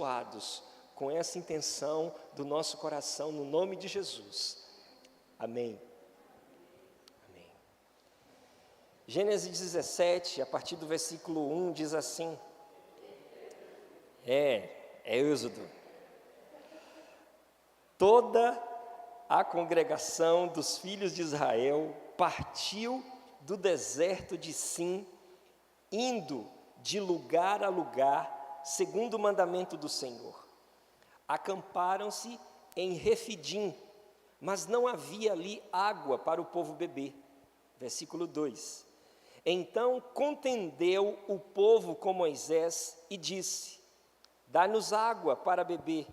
abençoados com essa intenção do nosso coração, no nome de Jesus. Amém. Amém. Gênesis 17, a partir do versículo 1, diz assim, é Êxodo. Toda a congregação dos filhos de Israel partiu do deserto de Sim, indo de lugar a lugar, segundo o mandamento do Senhor. Acamparam-se em Refidim, mas não havia ali água para o povo beber. Versículo 2. Então contendeu o povo com Moisés e disse: dá-nos água para beber.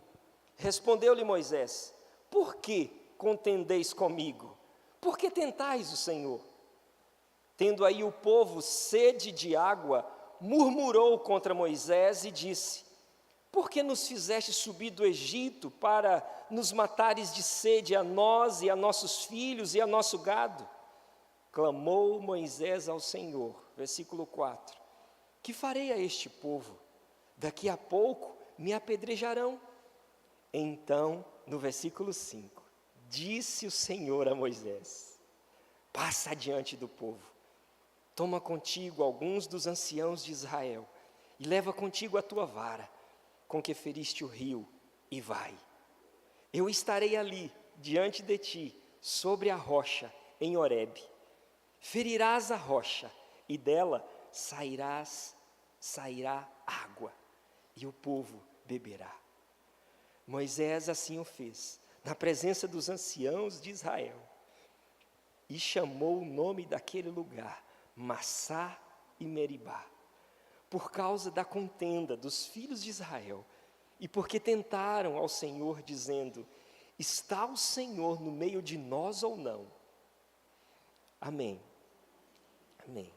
Respondeu-lhe Moisés: por que contendeis comigo? Por que tentais o Senhor? Tendo aí o povo sede de água, murmurou contra Moisés e disse: por que nos fizeste subir do Egito para nos matares de sede a nós e a nossos filhos e a nosso gado? Clamou Moisés ao Senhor, versículo 4, que farei a este povo? Daqui a pouco me apedrejarão. Então, no versículo 5, disse o Senhor a Moisés: passa adiante do povo, toma contigo alguns dos anciãos de Israel, e leva contigo a tua vara, com que feriste o rio, e vai. Eu estarei ali, diante de ti, sobre a rocha, em Horebe. Ferirás a rocha, e dela sairá água, e o povo beberá. Moisés assim o fez, na presença dos anciãos de Israel, e chamou o nome daquele lugar, Massá e Meribá, por causa da contenda dos filhos de Israel, e porque tentaram ao Senhor, dizendo: está o Senhor no meio de nós ou não? Amém. Amém.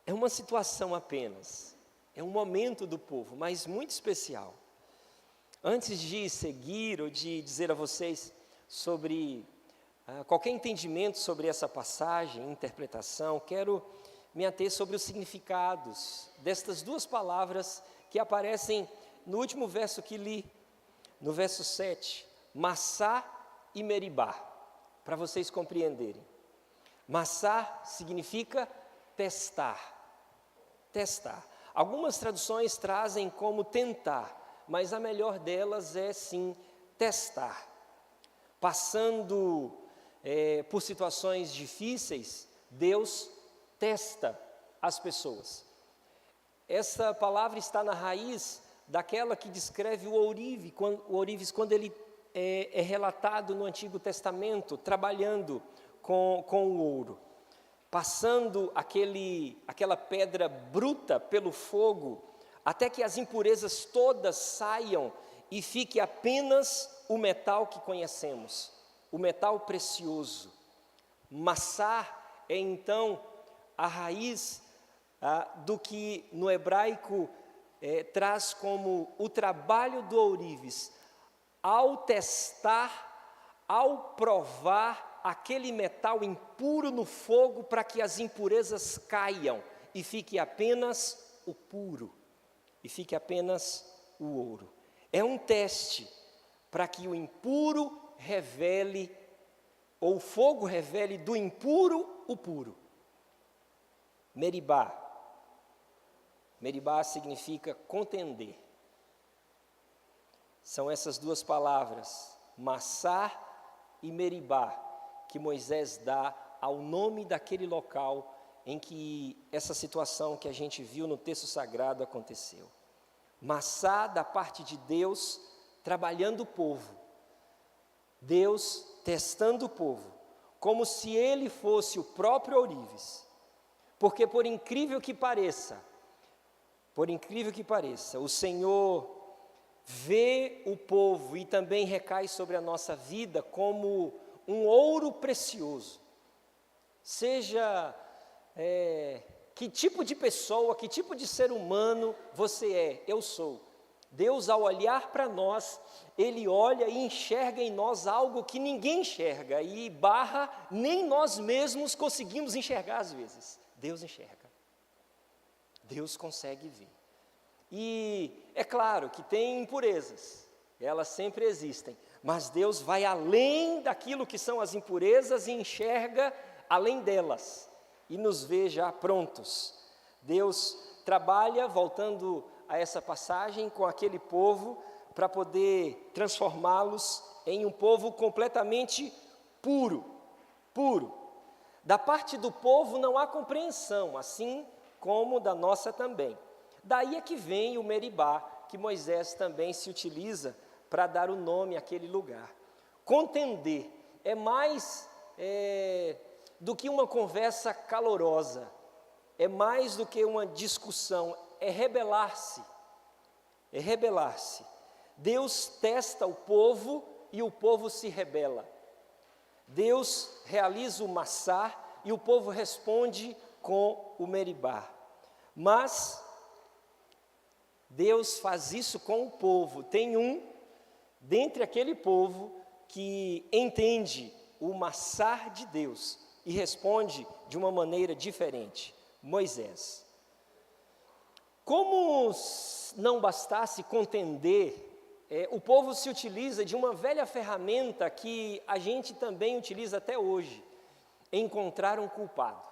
É uma situação apenas, é um momento do povo, mas muito especial. Antes de seguir ou de dizer a vocês sobre qualquer entendimento sobre essa passagem, interpretação, quero me ater sobre os significados destas duas palavras que aparecem no último verso que li, no verso 7, Massá e Meribá, para vocês compreenderem. Massá significa testar, testar. Algumas traduções trazem como tentar, mas a melhor delas é sim testar. Passando por situações difíceis, Deus testa as pessoas. Essa palavra está na raiz daquela que descreve o ourives, quando ele é relatado no Antigo Testamento, trabalhando com o ouro. Passando aquela pedra bruta pelo fogo, até que as impurezas todas saiam e fique apenas o metal que conhecemos, o metal precioso. Massá é então a raiz do que no hebraico traz como o trabalho do ourives, ao testar, ao provar aquele metal impuro no fogo para que as impurezas caiam e fique apenas o puro, e fique apenas o ouro. É um teste para que o impuro revele, ou o fogo revele do impuro o puro. Meribá. Meribá significa contender. São essas duas palavras, Massá e Meribá, que Moisés dá ao nome daquele local em que essa situação que a gente viu no texto sagrado aconteceu. Massá da parte de Deus, trabalhando o povo. Deus testando o povo, como se ele fosse o próprio ourives. Porque por incrível que pareça, o Senhor vê o povo e também recai sobre a nossa vida como um ouro precioso. Seja que tipo de pessoa, que tipo de ser humano você é, eu sou. Deus, ao olhar para nós, Ele olha e enxerga em nós algo que ninguém enxerga, e nem nós mesmos conseguimos enxergar às vezes. Deus enxerga, Deus consegue ver. E é claro que tem impurezas, elas sempre existem, mas Deus vai além daquilo que são as impurezas e enxerga além delas, e nos vê já prontos. Deus trabalha, voltando a essa passagem, com aquele povo, para poder transformá-los em um povo completamente puro. Da parte do povo não há compreensão, assim como da nossa também. Daí é que vem o Meribá, que Moisés também se utiliza para dar o nome àquele lugar. Contender é mais do que uma conversa calorosa, é mais do que uma discussão, é rebelar-se. Deus testa o povo e o povo se rebela. Deus realiza o massar e o povo responde com o Meribá. Mas Deus faz isso com o povo. Tem um dentre aquele povo que entende o massar de Deus e responde de uma maneira diferente: Moisés. Como não bastasse contender, o povo se utiliza de uma velha ferramenta que a gente também utiliza até hoje: encontrar um culpado.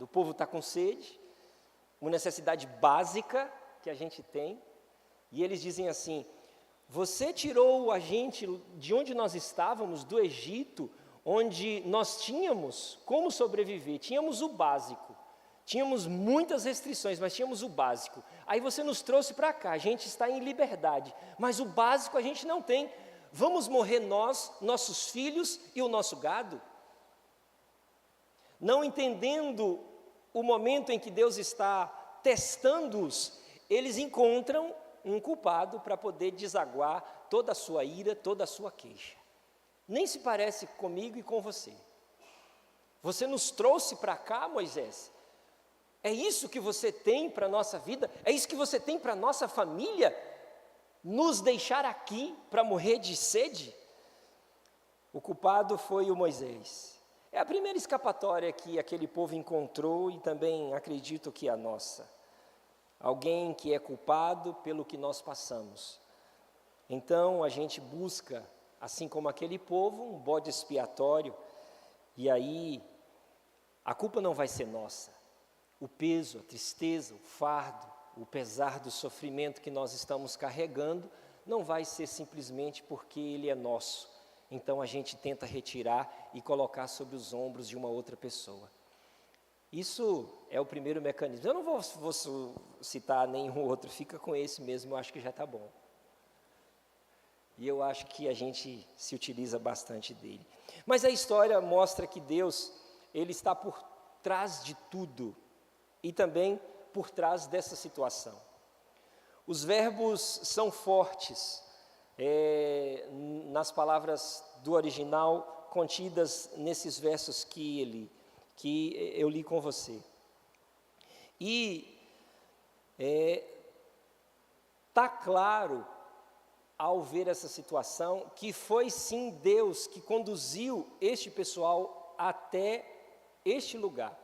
O povo está com sede, uma necessidade básica que a gente tem, e eles dizem assim: você tirou a gente de onde nós estávamos, do Egito, onde nós tínhamos como sobreviver, tínhamos o básico, tínhamos muitas restrições, mas tínhamos o básico. Aí você nos trouxe para cá, a gente está em liberdade, mas o básico a gente não tem. Vamos morrer nós, nossos filhos e o nosso gado? Não entendendo o momento em que Deus está testando-os, eles encontram um culpado para poder desaguar toda a sua ira, toda a sua queixa. Nem se parece comigo e com você. Você nos trouxe para cá, Moisés. É isso que você tem para a nossa vida? É isso que você tem para a nossa família? Nos deixar aqui para morrer de sede? O culpado foi o Moisés. É a primeira escapatória que aquele povo encontrou e também acredito que a nossa. Alguém que é culpado pelo que nós passamos. Então a gente busca, assim como aquele povo, um bode expiatório, e aí a culpa não vai ser nossa. O peso, a tristeza, o fardo, o pesar do sofrimento que nós estamos carregando, não vai ser simplesmente porque ele é nosso. Então a gente tenta retirar e colocar sobre os ombros de uma outra pessoa. Isso é o primeiro mecanismo. Eu não vou citar nenhum outro, fica com esse mesmo, eu acho que já está bom. E eu acho que a gente se utiliza bastante dele. Mas a história mostra que Deus, Ele está por trás de tudo e também por trás dessa situação. Os verbos são fortes, nas palavras do original contidas nesses versos que eu li com você. E está claro, ao ver essa situação, que foi sim Deus que conduziu este pessoal até este lugar.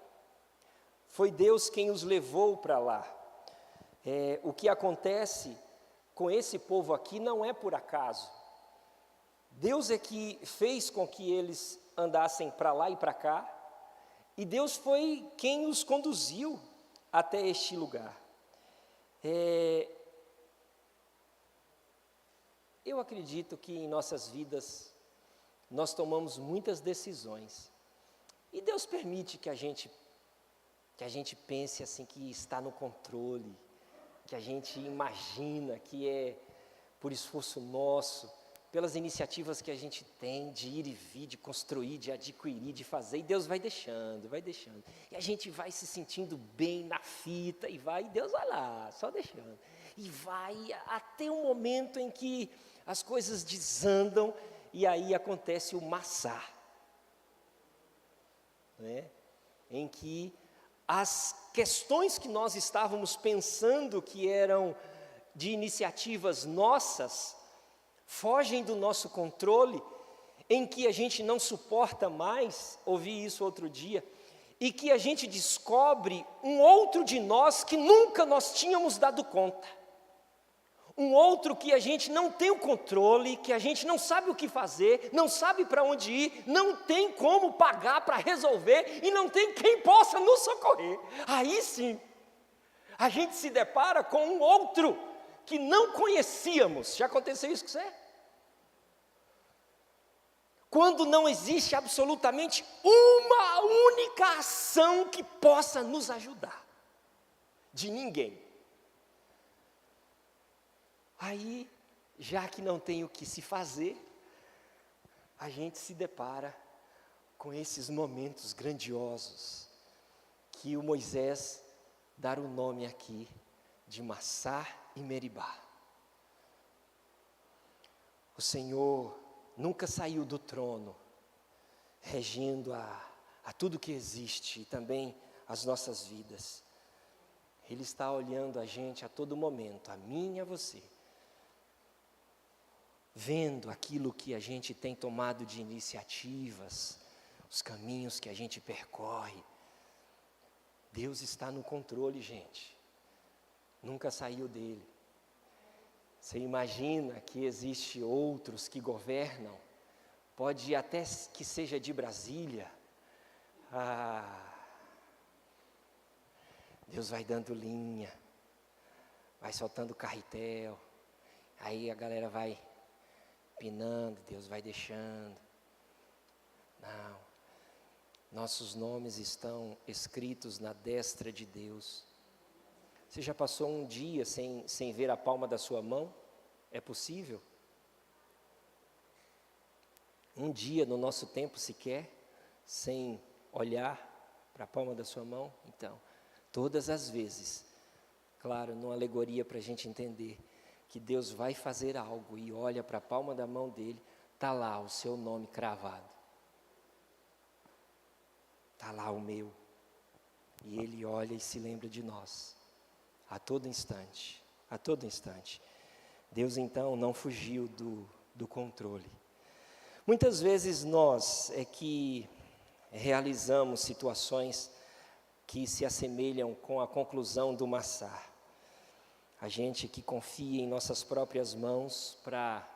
Foi Deus quem os levou para lá. O que acontece com esse povo aqui não é por acaso. Deus é que fez com que eles andassem para lá e para cá, e Deus foi quem os conduziu até este lugar. Eu acredito que em nossas vidas nós tomamos muitas decisões, e Deus permite que a gente pense assim, que está no controle, que a gente imagina que é por esforço nosso, pelas iniciativas que a gente tem de ir e vir, de construir, de adquirir, de fazer, e Deus vai deixando, e a gente vai se sentindo bem na fita, e Deus vai lá, só deixando, e vai até um momento em que as coisas desandam, e aí acontece o massar, né? Em que as questões que nós estávamos pensando que eram de iniciativas nossas, fogem do nosso controle, em que a gente não suporta mais. Ouvi isso outro dia, e que a gente descobre um outro de nós que nunca nós tínhamos dado conta. Um outro que a gente não tem o controle, que a gente não sabe o que fazer, não sabe para onde ir, não tem como pagar para resolver e não tem quem possa nos socorrer. Aí sim, a gente se depara com um outro que não conhecíamos. Já aconteceu isso com você? Quando não existe absolutamente uma única ação que possa nos ajudar, de ninguém. Aí, já que não tem o que se fazer, a gente se depara com esses momentos grandiosos, que o Moisés dá o nome aqui de Massá e Meribá. O Senhor nunca saiu do trono, regindo a tudo que existe e também as nossas vidas. Ele está olhando a gente a todo momento, a mim e a você, vendo aquilo que a gente tem tomado de iniciativas, os caminhos que a gente percorre. Deus está no controle, gente, nunca saiu dele. Você imagina que existe outros que governam, pode até que seja de Brasília. Deus vai dando linha, vai soltando carretel, aí a galera vai pinando, Deus vai deixando. Não, nossos nomes estão escritos na destra de Deus. Você já passou um dia sem ver a palma da sua mão? É possível? Um dia no nosso tempo sequer, sem olhar para a palma da sua mão? Então, todas as vezes, claro, numa alegoria para a gente entender, que Deus vai fazer algo e olha para a palma da mão dele, está lá o seu nome cravado. Está lá o meu. E ele olha e se lembra de nós. A todo instante, a todo instante. Deus então não fugiu do controle. Muitas vezes nós é que realizamos situações que se assemelham com a conclusão do Massá. A gente que confia em nossas próprias mãos para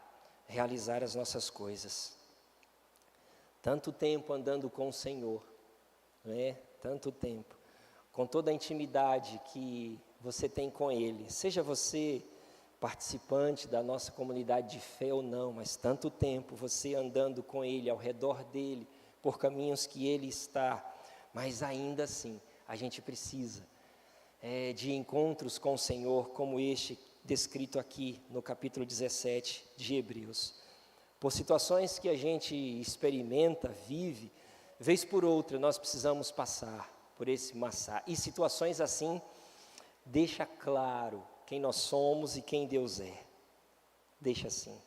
realizar as nossas coisas. Tanto tempo andando com o Senhor, não é? Tanto tempo, com toda a intimidade que você tem com Ele, seja você participante da nossa comunidade de fé ou não, mas tanto tempo você andando com Ele, ao redor dEle, por caminhos que Ele está, mas ainda assim, a gente precisa de encontros com o Senhor, como este descrito aqui no capítulo 17 de Hebreus. Por situações que a gente experimenta, vive, vez por outra nós precisamos passar por esse Massá. E situações assim, deixa claro quem nós somos e quem Deus é. Deixa assim.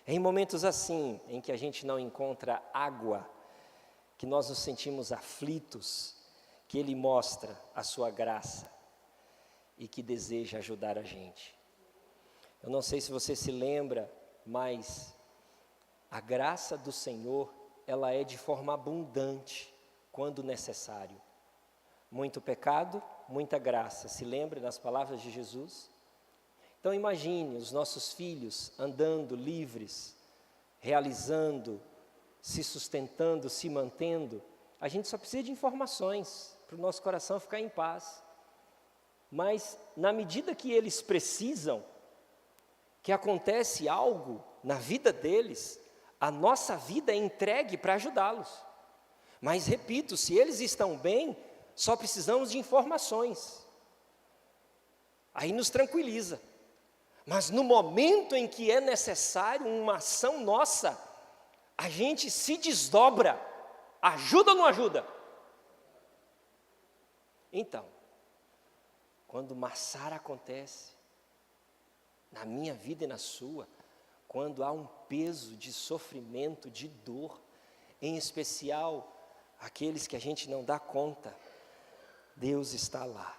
É em momentos assim, em que a gente não encontra água, que nós nos sentimos aflitos, que Ele mostra a sua graça e que deseja ajudar a gente. Eu não sei se você se lembra, mas a graça do Senhor, ela é de forma abundante, quando necessário. Muito pecado, muita graça. Se lembra das palavras de Jesus? Então imagine os nossos filhos andando livres, realizando, se sustentando, se mantendo. A gente só precisa de informações para o nosso coração ficar em paz. Mas na medida que eles precisam, que acontece algo na vida deles, a nossa vida é entregue para ajudá-los. Mas repito, se eles estão bem, só precisamos de informações. Aí nos tranquiliza. Mas no momento em que é necessário uma ação nossa, a gente se desdobra. Ajuda ou não ajuda? Então, quando o Massá acontece, na minha vida e na sua, quando há um peso de sofrimento, de dor, em especial aqueles que a gente não dá conta, Deus está lá.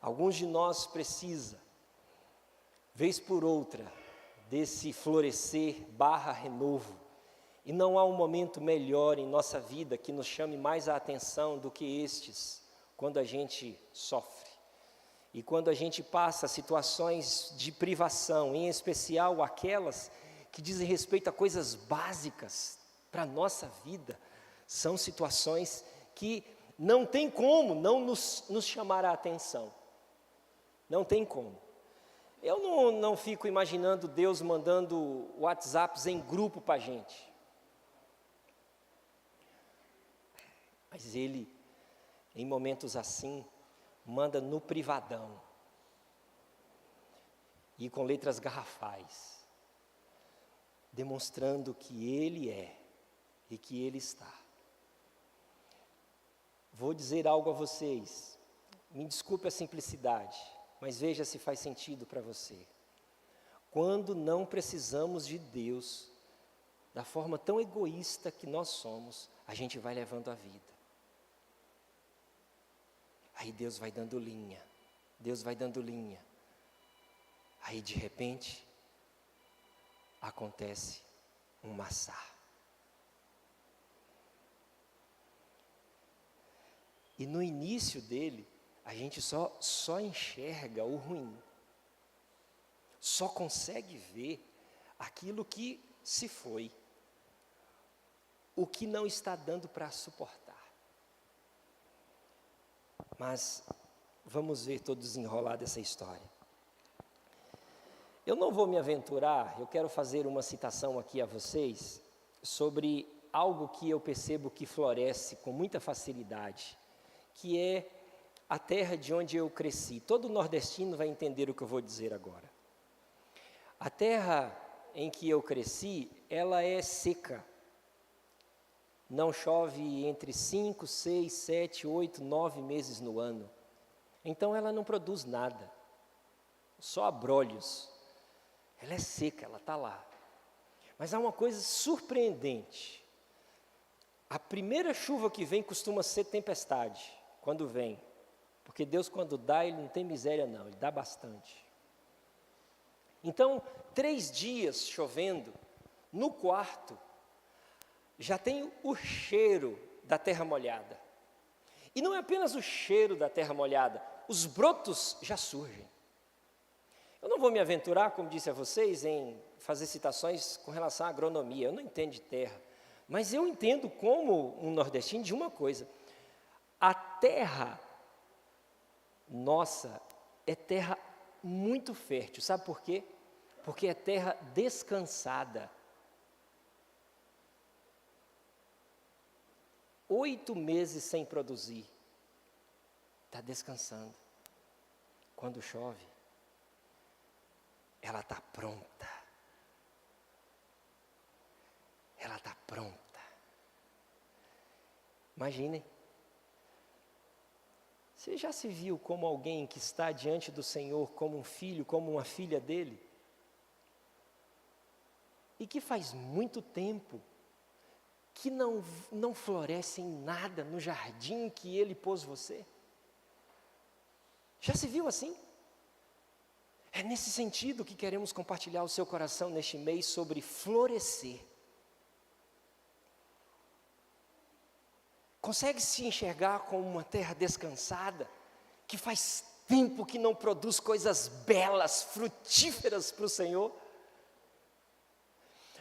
Alguns de nós precisam, vez por outra, desse florescer / renovo, E não há um momento melhor em nossa vida que nos chame mais a atenção do que estes, quando a gente sofre. E quando a gente passa situações de privação, em especial aquelas que dizem respeito a coisas básicas para a nossa vida, são situações que não tem como não nos chamar a atenção. Não tem como. Eu não fico imaginando Deus mandando WhatsApps em grupo para a gente. Mas Ele, em momentos assim, manda no privadão. E com letras garrafais. Demonstrando que Ele é e que Ele está. Vou dizer algo a vocês. Me desculpe a simplicidade, mas veja se faz sentido para você. Quando não precisamos de Deus, da forma tão egoísta que nós somos, a gente vai levando a vida. Aí Deus vai dando linha, Deus vai dando linha. Aí de repente, acontece um massá. E no início dele, a gente só enxerga o ruim. Só consegue ver aquilo que se foi. O que não está dando para suportar. Mas vamos ver todo o desenrolar dessa história. Eu não vou me aventurar, eu quero fazer uma citação aqui a vocês sobre algo que eu percebo que floresce com muita facilidade, que é a terra de onde eu cresci. Todo nordestino vai entender o que eu vou dizer agora. A terra em que eu cresci, ela é seca. Não chove entre 5, 6, 7, 8, 9 meses no ano. Então ela não produz nada, só abrolhos. Ela é seca, ela está lá. Mas há uma coisa surpreendente. A primeira chuva que vem costuma ser tempestade, quando vem. Porque Deus, quando dá, Ele não tem miséria não, Ele dá bastante. Então, 3 dias chovendo, no quarto, já tem o cheiro da terra molhada. E não é apenas o cheiro da terra molhada, os brotos já surgem. Eu não vou me aventurar, como disse a vocês, em fazer citações com relação à agronomia, eu não entendo de terra. Mas eu entendo como um nordestino de uma coisa. A terra nossa é terra muito fértil, sabe por quê? Porque é terra descansada. 8 meses sem produzir, está descansando. Quando chove, ela está pronta. Ela está pronta. Imaginem. Você já se viu como alguém que está diante do Senhor, como um filho, como uma filha dele? E que faz muito tempo que não floresce em nada no jardim que Ele pôs você? Já se viu assim? É nesse sentido que queremos compartilhar o seu coração neste mês sobre florescer. Consegue se enxergar como uma terra descansada, que faz tempo que não produz coisas belas, frutíferas para o Senhor?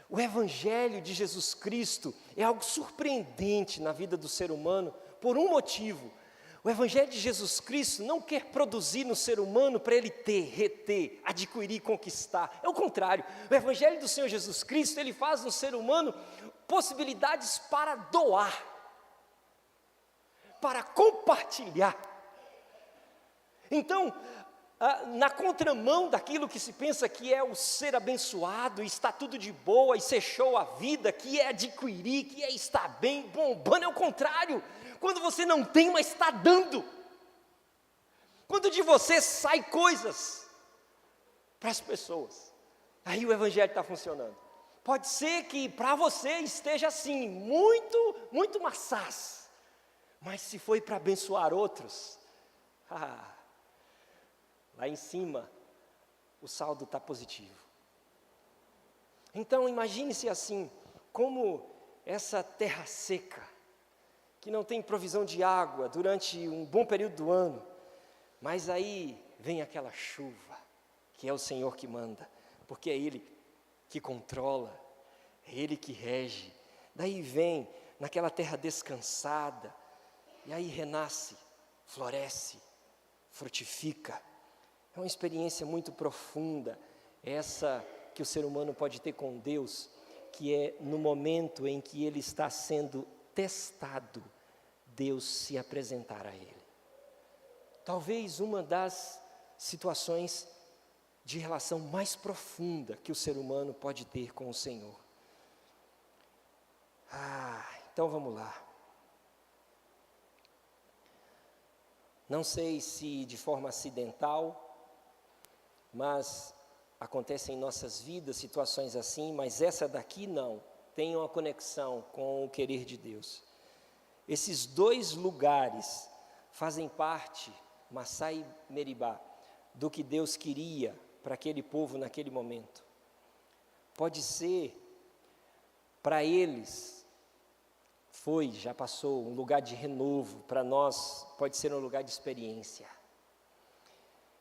O Evangelho de Jesus Cristo é algo surpreendente na vida do ser humano, por um motivo. O Evangelho de Jesus Cristo não quer produzir no ser humano para ele ter, reter, adquirir, conquistar. É o contrário. O Evangelho do Senhor Jesus Cristo, ele faz no ser humano possibilidades para doar, para compartilhar. Então, na contramão daquilo que se pensa que é o ser abençoado, e está tudo de boa, e ser show a vida, que é adquirir, que é estar bem, bombando, é o contrário. Quando você não tem, mas está dando. Quando de você sai coisas para as pessoas, aí o Evangelho está funcionando. Pode ser que para você esteja assim, muito maçaz, mas se foi para abençoar outros, lá em cima, o saldo está positivo. Então, imagine-se assim, como essa terra seca, que não tem provisão de água durante um bom período do ano, mas aí vem aquela chuva, que é o Senhor que manda, porque é Ele que controla, é Ele que rege. Daí vem naquela terra descansada, e aí renasce, floresce, frutifica. É uma experiência muito profunda, essa que o ser humano pode ter com Deus, que é no momento em que ele está sendo testado, Deus se apresentar a ele. Talvez uma das situações de relação mais profunda que o ser humano pode ter com o Senhor. Então vamos lá. Não sei se de forma acidental, mas acontecem em nossas vidas situações assim, mas essa daqui não, tem uma conexão com o querer de Deus. Esses dois lugares fazem parte, Massá e Meribá, do que Deus queria para aquele povo naquele momento. Pode ser, para eles, já passou, um lugar de renovo, para nós pode ser um lugar de experiência.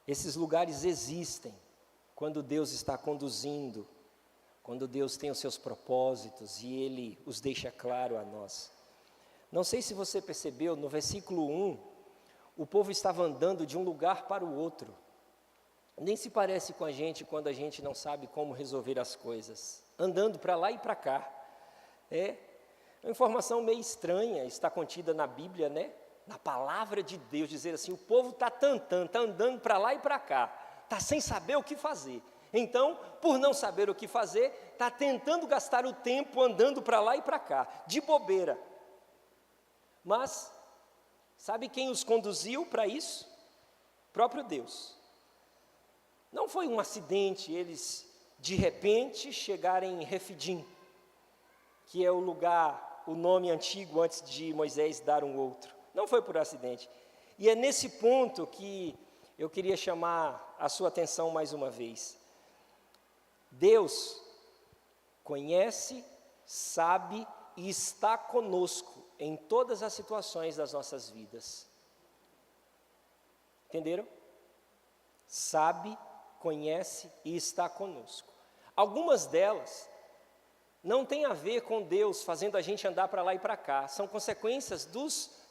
Esses lugares existem quando Deus está conduzindo, quando Deus tem os seus propósitos e Ele os deixa claro a nós. Não sei se você percebeu, no versículo 1, o povo estava andando de um lugar para o outro. Nem se parece com a gente quando a gente não sabe como resolver as coisas, andando para lá e para cá. É uma informação meio estranha, está contida na Bíblia, né? Na palavra de Deus, dizer assim, o povo está andando para lá e para cá, está sem saber o que fazer. Então, por não saber o que fazer, está tentando gastar o tempo andando para lá e para cá, de bobeira. Mas, sabe quem os conduziu para isso? Próprio Deus. Não foi um acidente, eles de repente chegarem em Refidim, que é o lugar, o nome antigo antes de Moisés dar um outro. Não foi por acidente. E é nesse ponto que eu queria chamar a sua atenção mais uma vez. Deus conhece, sabe e está conosco em todas as situações das nossas vidas. Entenderam? Sabe, conhece e está conosco. Algumas delas não têm a ver com Deus fazendo a gente andar para lá e para cá. São consequências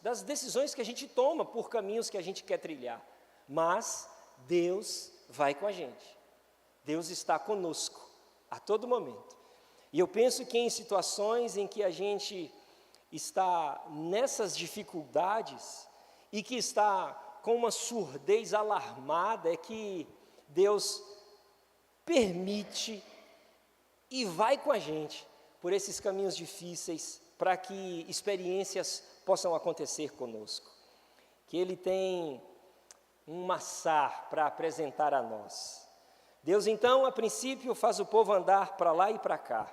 das decisões que a gente toma por caminhos que a gente quer trilhar. Mas Deus vai com a gente. Deus está conosco a todo momento. E eu penso que em situações em que a gente está nessas dificuldades e que está com uma surdez alarmada, é que Deus permite e vai com a gente por esses caminhos difíceis para que experiências possam acontecer conosco. Que Ele tem um massar para apresentar a nós. Deus então, a princípio, faz o povo andar para lá e para cá.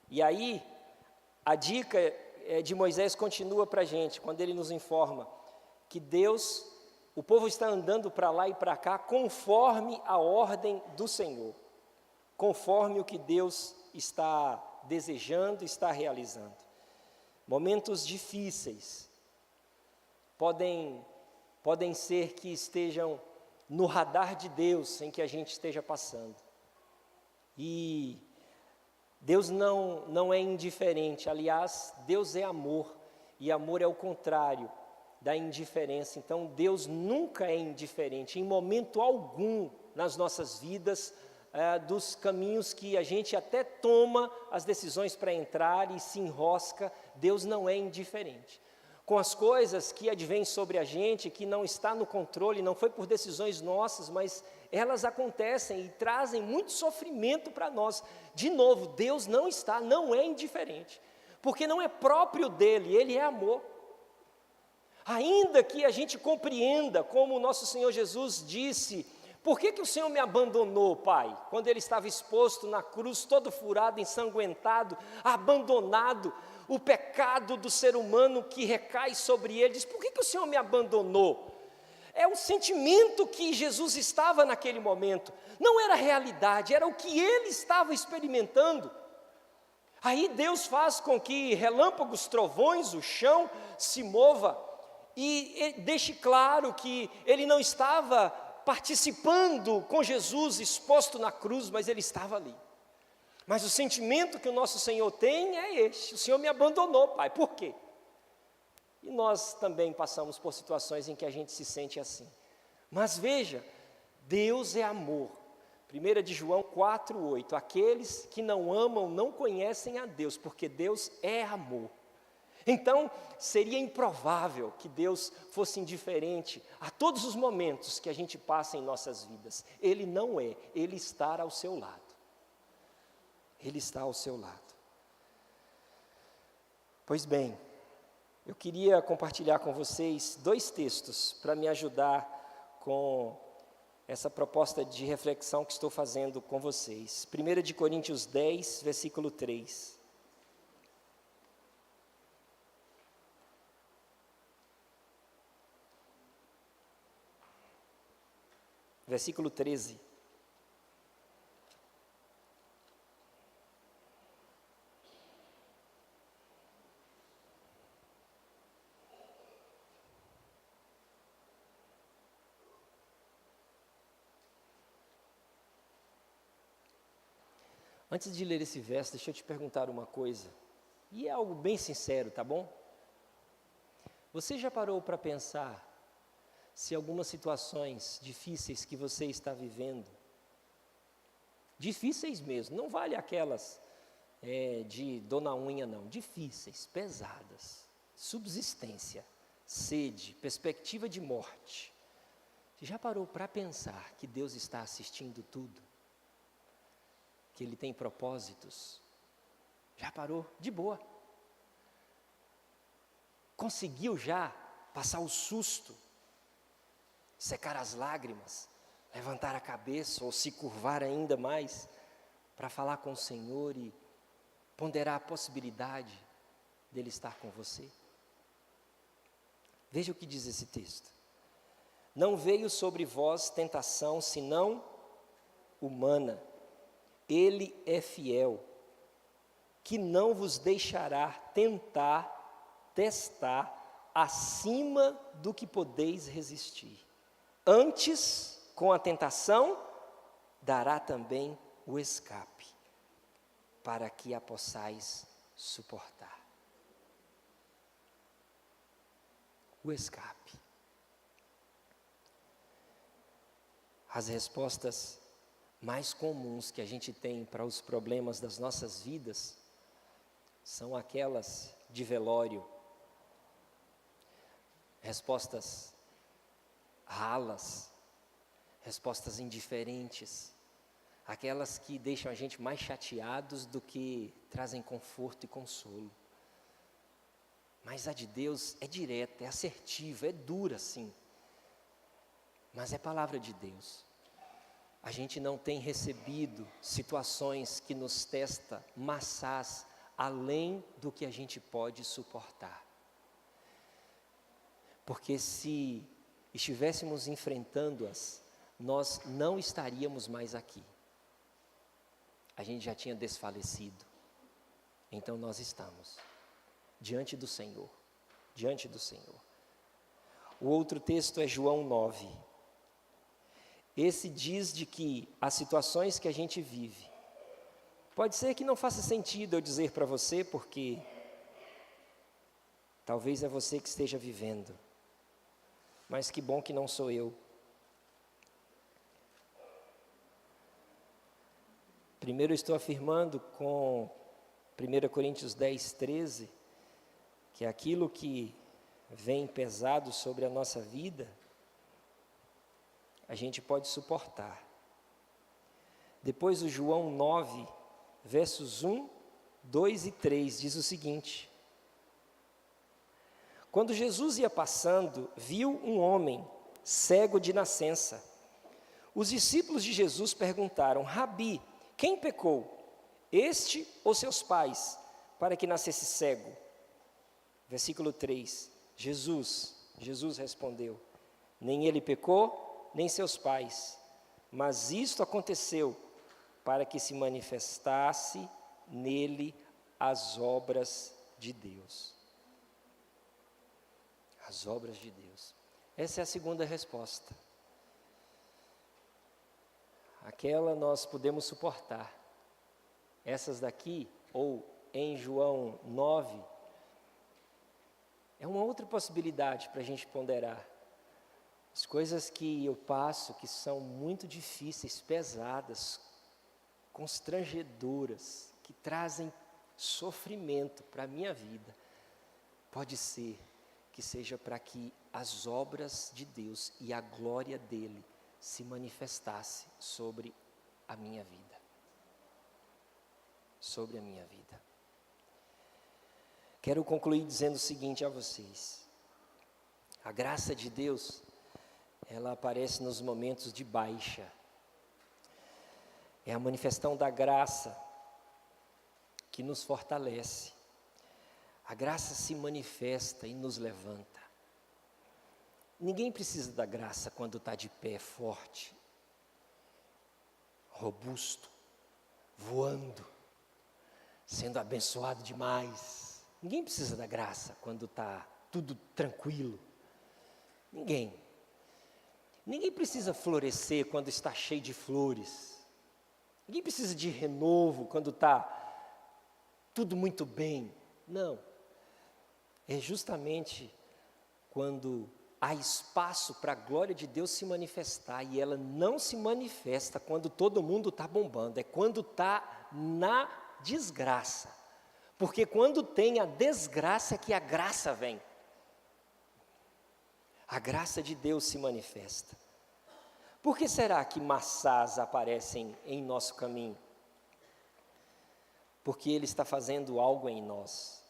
E aí, a dica de Moisés continua para a gente, quando ele nos informa que Deus, o povo está andando para lá e para cá conforme a ordem do Senhor, conforme o que Deus está desejando, está realizando. Momentos difíceis podem ser que estejam no radar de Deus em que a gente esteja passando. E Deus não é indiferente, aliás, Deus é amor, e amor é o contrário da indiferença. Então, Deus nunca é indiferente, em momento algum nas nossas vidas, dos caminhos que a gente até toma as decisões para entrar e se enrosca, Deus não é indiferente. Com as coisas que advêm sobre a gente, que não está no controle, não foi por decisões nossas, mas elas acontecem e trazem muito sofrimento para nós. De novo, Deus não é indiferente, porque não é próprio dele, ele é amor. Ainda que a gente compreenda, como o nosso Senhor Jesus disse, por que o Senhor me abandonou, Pai? Quando ele estava exposto na cruz, todo furado, ensanguentado, abandonado, o pecado do ser humano que recai sobre ele, diz, por que o Senhor me abandonou? É o sentimento que Jesus estava naquele momento, não era a realidade, era o que ele estava experimentando. Aí Deus faz com que relâmpagos, trovões, o chão se mova e deixe claro que ele não estava participando com Jesus exposto na cruz, mas ele estava ali. Mas o sentimento que o nosso Senhor tem é este: o Senhor me abandonou, Pai. Por quê? E nós também passamos por situações em que a gente se sente assim. Mas veja, Deus é amor. 1 de João 4,8: aqueles que não amam não conhecem a Deus, porque Deus é amor. Então, seria improvável que Deus fosse indiferente a todos os momentos que a gente passa em nossas vidas. Ele não é, Ele está ao seu lado. Ele está ao seu lado. Pois bem, eu queria compartilhar com vocês 2 textos para me ajudar com essa proposta de reflexão que estou fazendo com vocês. 1 de Coríntios 10, versículo 3. Versículo 13. Antes de ler esse verso, deixa eu te perguntar uma coisa, e é algo bem sincero, tá bom? Você já parou para pensar se algumas situações difíceis que você está vivendo, difíceis mesmo, não vale aquelas de dona unha não, difíceis, pesadas, subsistência, sede, perspectiva de morte, você já parou para pensar que Deus está assistindo tudo? Que Ele tem propósitos? Já parou? De boa. Conseguiu já passar o susto, secar as lágrimas, levantar a cabeça ou se curvar ainda mais para falar com o Senhor e ponderar a possibilidade dEle estar com você? Veja o que diz esse texto: não veio sobre vós tentação senão humana. Ele é fiel, que não vos deixará testar acima do que podeis resistir. Antes, com a tentação, dará também o escape, para que a possais suportar. O escape. As respostas mais comuns que a gente tem para os problemas das nossas vidas são aquelas de velório, respostas ralas, respostas indiferentes, aquelas que deixam a gente mais chateados do que trazem conforto e consolo. Mas a de Deus é direta, é assertiva, é dura sim, mas é palavra de Deus. A gente não tem recebido situações que nos testa massaz além do que a gente pode suportar. Porque se estivéssemos enfrentando-as, nós não estaríamos mais aqui. A gente já tinha desfalecido. Então nós estamos diante do Senhor, diante do Senhor. O outro texto é João 9. Esse diz de que as situações que a gente vive, pode ser que não faça sentido eu dizer para você, porque talvez é você que esteja vivendo, mas que bom que não sou eu. Primeiro eu estou afirmando com 1 Coríntios 10, 13, que aquilo que vem pesado sobre a nossa vida, a gente pode suportar. Depois o João 9, versos 1, 2 e 3, diz o seguinte: quando Jesus ia passando, viu um homem cego de nascença. Os discípulos de Jesus perguntaram: Rabi, quem pecou, este ou seus pais, para que nascesse cego? Versículo 3, Jesus respondeu: nem ele pecou, nem seus pais, mas isto aconteceu para que se manifestasse nele as obras de Deus. As obras de Deus. Essa é a segunda resposta. Aquela nós podemos suportar. Essas daqui, ou em João 9, é uma outra possibilidade para a gente ponderar. As coisas que eu passo, que são muito difíceis, pesadas, constrangedoras, que trazem sofrimento para a minha vida, pode ser que seja para que as obras de Deus e a glória dele se manifestasse sobre a minha vida. Sobre a minha vida. Quero concluir dizendo o seguinte a vocês. A graça de Deus, ela aparece nos momentos de baixa. É a manifestação da graça que nos fortalece. A graça se manifesta e nos levanta. Ninguém precisa da graça quando está de pé, forte, robusto, voando, sendo abençoado demais. Ninguém precisa da graça quando está tudo tranquilo. Ninguém. Ninguém precisa florescer quando está cheio de flores. Ninguém precisa de renovo quando está tudo muito bem. Não. É justamente quando há espaço para a glória de Deus se manifestar, e ela não se manifesta quando todo mundo está bombando, é quando está na desgraça. Porque quando tem a desgraça é que a graça vem. A graça de Deus se manifesta. Por que será que maçãs aparecem em nosso caminho? Porque Ele está fazendo algo em nós.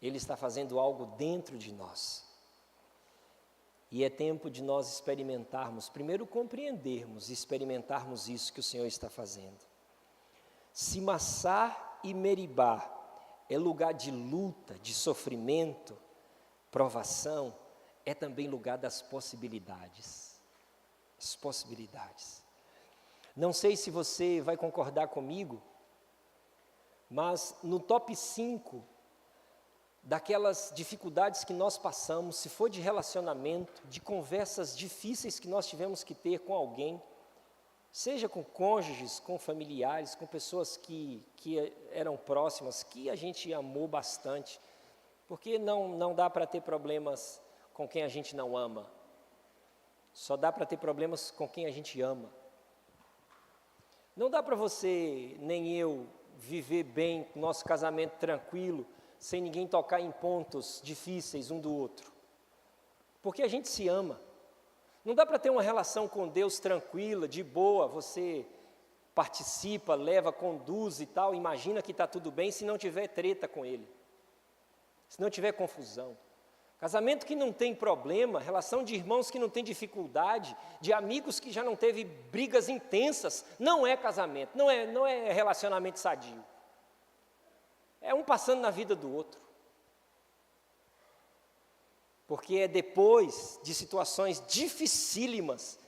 Ele está fazendo algo dentro de nós. E é tempo de nós experimentarmos, primeiro compreendermos e experimentarmos isso que o Senhor está fazendo. Se Massá e Meribá é lugar de luta, de sofrimento, provação, é também lugar das possibilidades. As possibilidades. Não sei se você vai concordar comigo, mas no top 5 daquelas dificuldades que nós passamos, se for de relacionamento, de conversas difíceis que nós tivemos que ter com alguém, seja com cônjuges, com familiares, com pessoas que eram próximas, que a gente amou bastante, porque não dá para ter problemas com quem a gente não ama, só dá para ter problemas com quem a gente ama. Não dá para você, nem eu, viver bem, nosso casamento tranquilo, sem ninguém tocar em pontos difíceis um do outro, porque a gente se ama. Não dá para ter uma relação com Deus tranquila, de boa, você participa, leva, conduz e tal, imagina que está tudo bem, se não tiver treta com Ele, se não tiver confusão. Casamento que não tem problema, relação de irmãos que não tem dificuldade, de amigos que já não teve brigas intensas, não é casamento, não é relacionamento sadio. É um passando na vida do outro. Porque é depois de situações dificílimas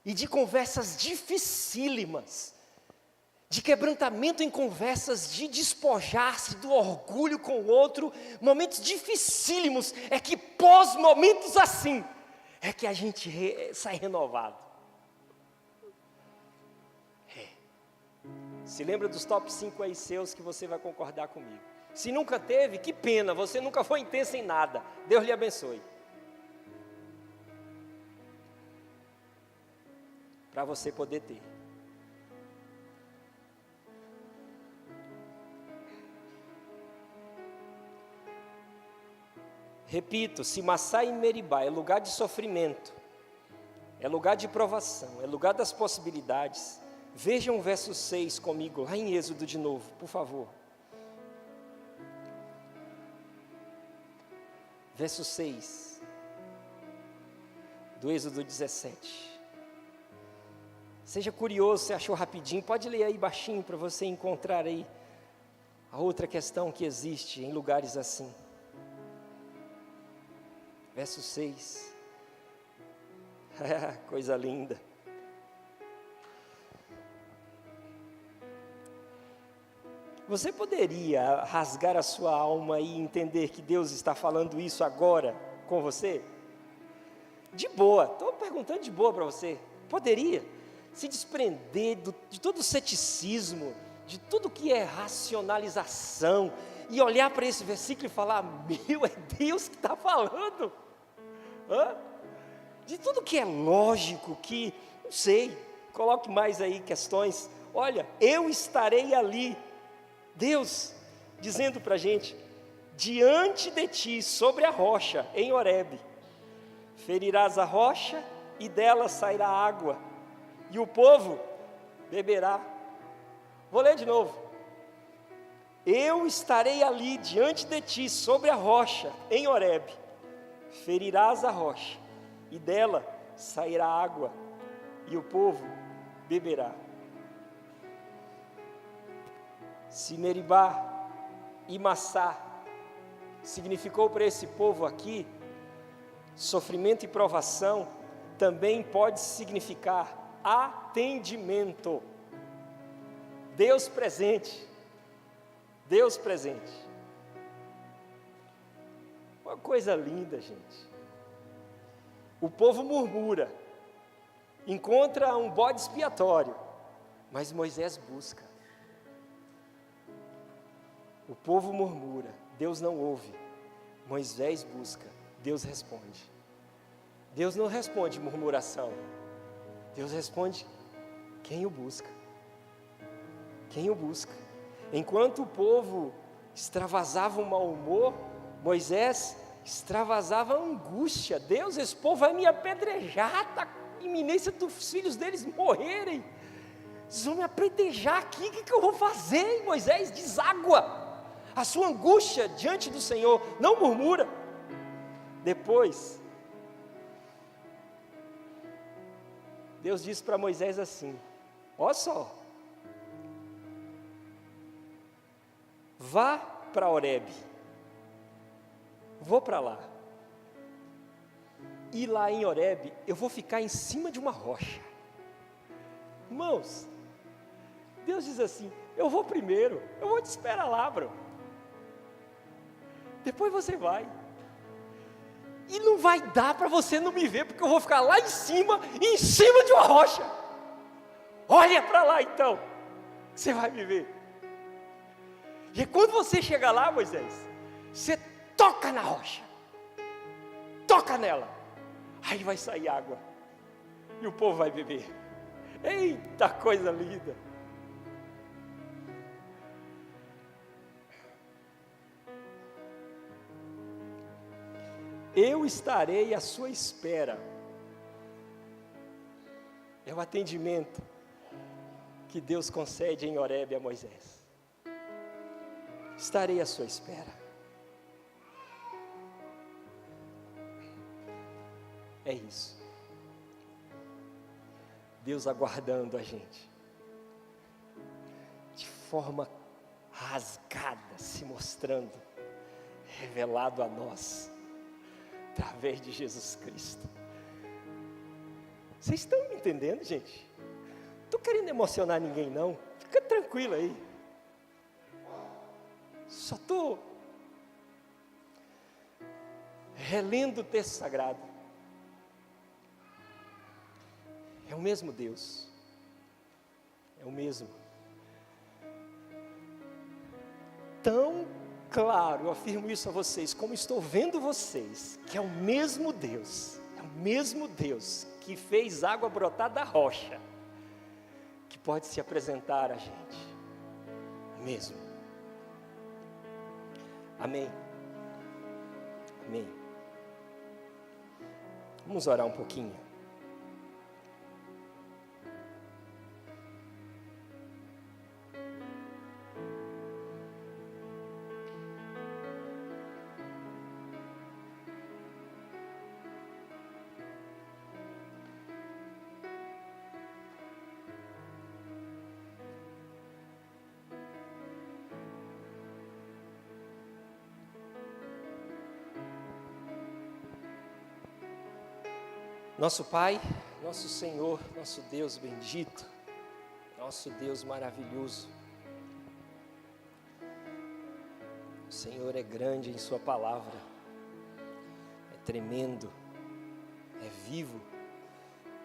e de conversas dificílimas, de quebrantamento em conversas, de despojar-se do orgulho com o outro, momentos dificílimos, é que pós momentos assim, é que a gente sai renovado. Se lembra dos top 5 aí seus que você vai concordar comigo. Se nunca teve, que pena, você nunca foi intenso em nada. Deus lhe abençoe. Para você poder ter. Repito, se Massá e Meribá é lugar de sofrimento, é lugar de provação, é lugar das possibilidades, vejam o verso 6 comigo, lá em Êxodo de novo, por favor. Verso 6, do Êxodo 17. Seja curioso, você achou rapidinho, pode ler aí baixinho para você encontrar aí a outra questão que existe em lugares assim. Verso 6. Coisa linda. Você poderia rasgar a sua alma e entender que Deus está falando isso agora com você? De boa, estou perguntando de boa para você. Poderia se desprender de todo o ceticismo, de tudo que é racionalização, e olhar para esse versículo e falar: meu, é Deus que está falando. De tudo que é lógico, que, não sei, coloque mais aí questões. Olha, eu estarei ali. Deus dizendo para a gente: diante de ti, sobre a rocha, em Horebe, ferirás a rocha e dela sairá água, e o povo beberá. Vou ler de novo. Eu estarei ali diante de ti, sobre a rocha, em Horebe, ferirás a rocha, e dela sairá água, e o povo beberá. Se Meribá e Massá significou para esse povo aqui sofrimento e provação, também pode significar atendimento. Deus presente. Deus presente. Uma coisa linda, gente. O povo murmura, encontra um bode expiatório, mas Moisés busca. O povo murmura, Deus não ouve. Moisés busca, Deus responde. Deus não responde murmuração. Deus responde quem o busca. Quem o busca. Enquanto o povo extravasava o mau humor, Moisés extravasava a angústia. Deus, esse povo vai me apedrejar, está a iminência dos filhos deles morrerem. Eles vão me apedrejar aqui, o que eu vou fazer? Moisés, deságua a sua angústia diante do Senhor, não murmura. Depois, Deus disse para Moisés assim: olha só, vá para Horebe, vou para lá, e lá em Horebe, eu vou ficar em cima de uma rocha. Irmãos, Deus diz assim: eu vou primeiro, eu vou te esperar lá, bro. Depois você vai. E não vai dar para você não me ver, porque eu vou ficar lá em cima de uma rocha. Olha para lá então, você vai me ver. E quando você chegar lá, Moisés, você toca na rocha, toca nela, aí vai sair água, e o povo vai beber. Eita coisa linda! Eu estarei à sua espera. É o atendimento que Deus concede em Horebe a Moisés. Estarei à sua espera. É isso. Deus aguardando a gente, de forma rasgada, se mostrando, revelado a nós, através de Jesus Cristo. Vocês estão me entendendo, gente? Não estou querendo emocionar ninguém, não. Fica tranquilo aí. Só estou relendo o texto sagrado. É o mesmo Deus. É o mesmo. Tão claro, eu afirmo isso a vocês, como estou vendo vocês, que é o mesmo Deus que fez água brotar da rocha, que pode se apresentar a gente, mesmo. Amém? Amém. Vamos orar um pouquinho. Nosso Pai, nosso Senhor, nosso Deus bendito, nosso Deus maravilhoso, O Senhor é grande em sua palavra, é tremendo, é vivo,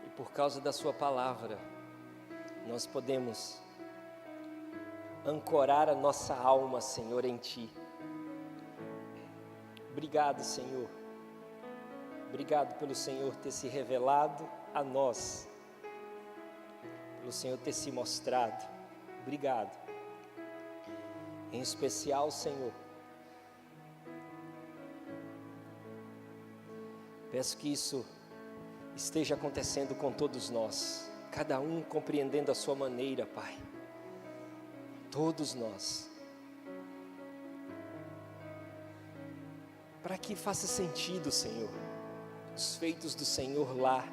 e por causa da sua palavra, nós podemos ancorar a nossa alma, Senhor, em Ti. Obrigado, Senhor. Obrigado pelo Senhor ter se revelado a nós, pelo Senhor ter se mostrado. Obrigado. Em especial, Senhor, peço que isso esteja acontecendo com todos nós, cada um compreendendo a sua maneira, Pai. Todos nós. Para que faça sentido, Senhor, os feitos do Senhor lá,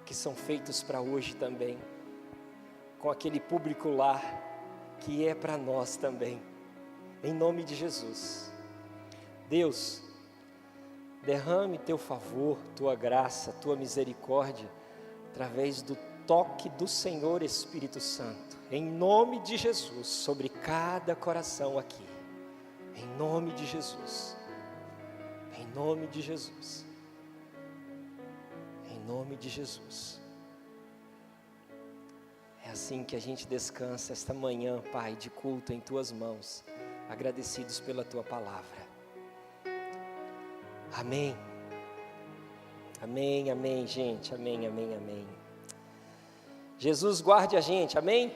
que são feitos para hoje também, com aquele público lá, que é para nós também, em nome de Jesus. Deus, derrame Teu favor, Tua graça, Tua misericórdia, através do toque do Senhor Espírito Santo, em nome de Jesus, sobre cada coração aqui, em nome de Jesus, em nome de Jesus, em nome de Jesus. É assim que a gente descansa esta manhã, Pai, de culto em Tuas mãos, agradecidos pela Tua palavra. Amém. Amém, amém, gente, amém, amém, amém. Jesus guarde a gente, amém?